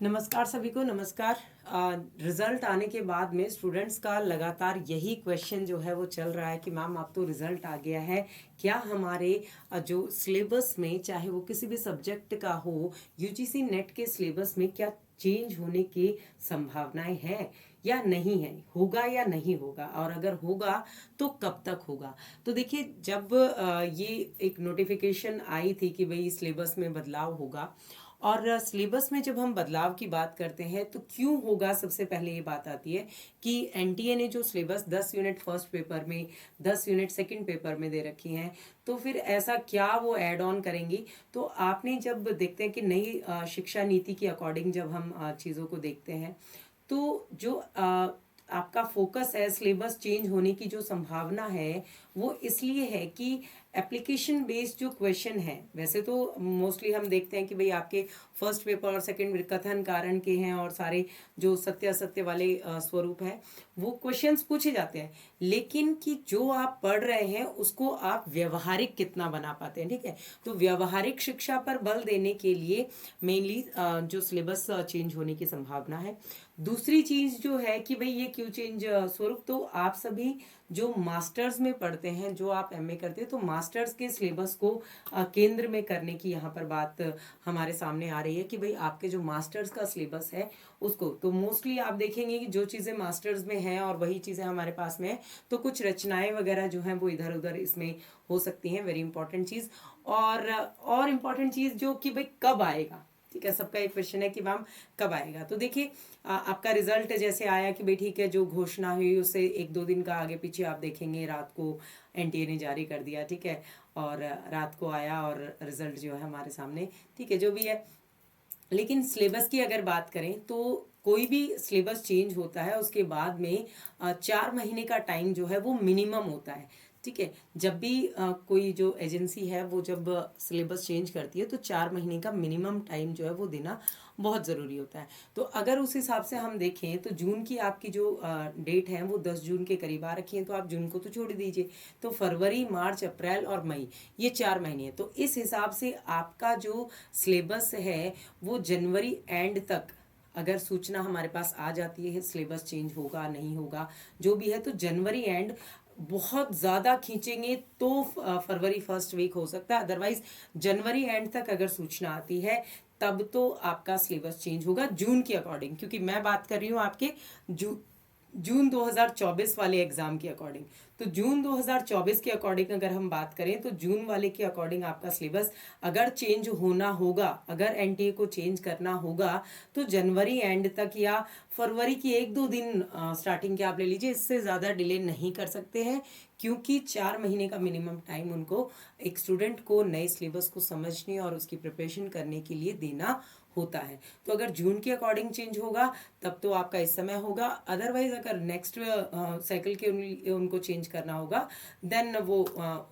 नमस्कार सभी को। नमस्कार। रिजल्ट आने के बाद में स्टूडेंट्स का लगातार यही क्वेश्चन जो है वो चल रहा है कि मैम अब तो रिजल्ट आ गया है, क्या हमारे जो सिलेबस में चाहे वो किसी भी सब्जेक्ट का हो, यूजीसी नेट के सिलेबस में क्या चेंज होने की संभावनाएं हैं या नहीं है, होगा या नहीं होगा, और अगर होगा तो कब तक होगा। तो देखिए, जब ये एक नोटिफिकेशन आई थी कि भाई सिलेबस में बदलाव होगा, और सिलेबस में जब हम बदलाव की बात करते हैं तो क्यों होगा, सबसे पहले ये बात आती है कि एनटीए ने जो सिलेबस 10 यूनिट फर्स्ट पेपर में, 10 यूनिट सेकंड पेपर में दे रखी हैं, तो फिर ऐसा क्या वो ऐड ऑन करेंगी। तो आपने जब देखते हैं कि नई शिक्षा नीति के अकॉर्डिंग जब हम चीज़ों को देखते हैं, तो जो आपका फोकस है, सिलेबस चेंज होने की जो संभावना है वो इसलिए है कि एप्लीकेशन बेस्ड जो क्वेश्चन है, वैसे तो मोस्टली हम देखते हैं कि भाई आपके फर्स्ट पेपर और सेकंड कथन कारण के हैं और सारे जो सत्य असत्य वाले स्वरूप है वो क्वेश्चंस पूछे जाते हैं, लेकिन कि जो आप पढ़ रहे हैं उसको आप व्यवहारिक कितना बना पाते हैं। ठीक है, तो व्यवहारिक शिक्षा पर बल देने के लिए मेनली जो सिलेबस चेंज होने की संभावना है। दूसरी चीज जो है कि भाई ये क्यों चेंज स्वरूप, तो आप सभी जो मास्टर्स में पढ़ते हैं, जो आप एमए करते हैं, तो मास्टर्स के सिलेबस को केंद्र में करने की यहाँ पर बात हमारे सामने आ रही है कि भाई आपके जो मास्टर्स का सिलेबस है उसको, तो मोस्टली आप देखेंगे कि जो चीज़ें मास्टर्स में हैं और वही चीज़ें हमारे पास में है, तो कुछ रचनाएं वगैरह जो हैं वो इधर उधर इसमें हो सकती हैं। वेरी इंपॉर्टेंट चीज़। और इम्पॉर्टेंट चीज़ जो कि भाई कब आएगा। ठीक है, सबका एक क्वेश्चन है कि मैम कब आएगा। तो देखिए, आपका रिजल्ट जैसे आया कि भाई ठीक है, जो घोषणा हुई उससे एक दो दिन का आगे पीछे आप देखेंगे, रात को एनटीए ने जारी कर दिया। ठीक है, और रात को आया और रिजल्ट जो है हमारे सामने, ठीक है, जो भी है। लेकिन सिलेबस की अगर बात करें तो कोई भी सिलेबस चेंज होता है उसके बाद में 4 महीने का टाइम जो है वो मिनिमम होता है। ठीक है, जब भी कोई जो एजेंसी है वो जब सिलेबस चेंज करती है तो 4 महीने का मिनिमम टाइम जो है वो देना बहुत ज़रूरी होता है। तो अगर उस हिसाब से हम देखें तो जून की आपकी जो डेट है वो 10 जून के करीब आ रखी है, तो आप जून को तो छोड़ दीजिए, तो फरवरी, मार्च, अप्रैल और मई, ये 4 महीने हैं। तो इस हिसाब से आपका जो सिलेबस है वो जनवरी एंड तक अगर सूचना हमारे पास आ जाती है सिलेबस चेंज होगा नहीं होगा जो भी है, तो जनवरी एंड बहुत ज़्यादा खींचेंगे तो फरवरी फर्स्ट वीक हो सकता है, अदरवाइज जनवरी एंड तक अगर सूचना आती है तब तो आपका सिलेबस चेंज होगा जून के अकॉर्डिंग, क्योंकि मैं बात कर रही हूँ आपके जून 2024 वाले एग्जाम के अकॉर्डिंग। तो जून 2024 के अकॉर्डिंग अगर हम बात करें तो जून वाले के अकॉर्डिंग आपका सिलेबस अगर चेंज होना होगा, अगर एनटीए को चेंज करना होगा, तो जनवरी एंड तक या फरवरी की एक दो दिन स्टार्टिंग के आप ले लीजिए, इससे ज़्यादा डिले नहीं कर सकते हैं, क्योंकि 4 महीने का मिनिमम टाइम उनको, एक स्टूडेंट को नए सिलेबस को समझने और उसकी प्रिपरेशन करने के लिए देना होता है। तो अगर जून के अकॉर्डिंग चेंज होगा तब तो आपका इस समय होगा, अदरवाइज अगर नेक्स्ट साइकिल के उनको चेंज करना होगा देन वो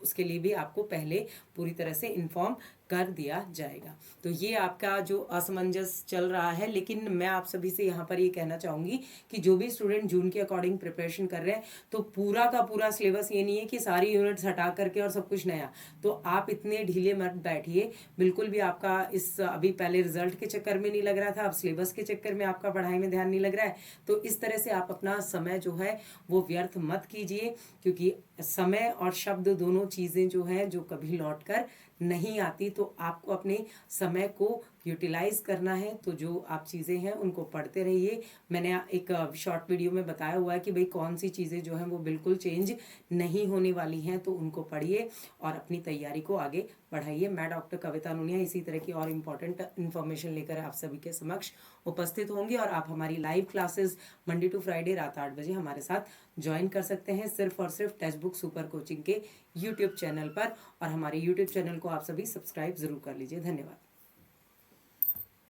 उसके लिए भी आपको पहले पूरी तरह से इन्फॉर्म कर दिया जाएगा। तो ये आपका जो असमंजस चल रहा है, लेकिन मैं आप सभी से यहाँ पर ये कहना चाहूँगी कि जो भी स्टूडेंट जून के अकॉर्डिंग प्रिपरेशन कर रहे हैं तो पूरा का पूरा सिलेबस ये नहीं है कि सारी यूनिट्स हटा करके और सब कुछ नया, तो आप इतने ढीले मत बैठिए बिल्कुल भी। आपका इस अभी पहले रिजल्ट के चक्कर में नहीं लग रहा था, अब सिलेबस के चक्कर में आपका पढ़ाई में ध्यान नहीं लग रहा है, तो इस तरह से आप अपना समय जो है वो व्यर्थ मत कीजिए, क्योंकि समय और शब्द दोनों चीज़ें जो हैं जो कभी लौट कर नहीं आती, तो आपको अपने समय को यूटिलाइज करना है। तो जो आप चीज़ें हैं उनको पढ़ते रहिए। मैंने एक शॉर्ट वीडियो में बताया हुआ है कि भाई कौन सी चीज़ें जो हैं वो बिल्कुल चेंज नहीं होने वाली हैं, तो उनको पढ़िए और अपनी तैयारी को आगे बढ़ाइए। मैं डॉक्टर कविता नूनिया इसी तरह की और इम्पॉर्टेंट इन्फॉर्मेशन लेकर आप सभी के समक्ष उपस्थित होंगे, और आप हमारी live classes Monday to Friday रात 8 बजे हमारे साथ ज्वाइन कर सकते हैं, सिर्फ और सिर्फ टेक्स्ट बुक सुपर कोचिंग के यूट्यूब चैनल पर। और हमारे यूट्यूब चैनल को आप सभी सब्सक्राइब जरूर कर लीजिए। धन्यवाद।